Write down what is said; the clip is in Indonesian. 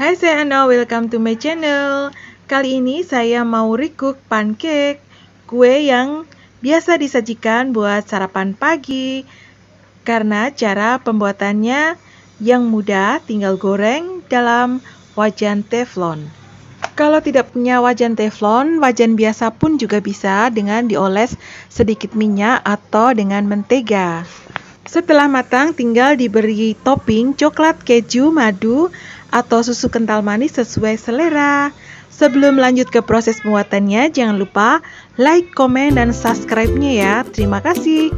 Hai, saya Ana, welcome to my channel. Kali ini saya mau recook pancake, kue yang biasa disajikan buat sarapan pagi. Karena cara pembuatannya yang mudah, tinggal goreng dalam wajan teflon. Kalau tidak punya wajan teflon, wajan biasa pun juga bisa dengan dioles sedikit minyak atau dengan mentega. Setelah matang, tinggal diberi topping coklat, keju, madu, atau susu kental manis sesuai selera. Sebelum lanjut ke proses pembuatannya, jangan lupa like, komen, dan subscribe-nya ya. Terima kasih.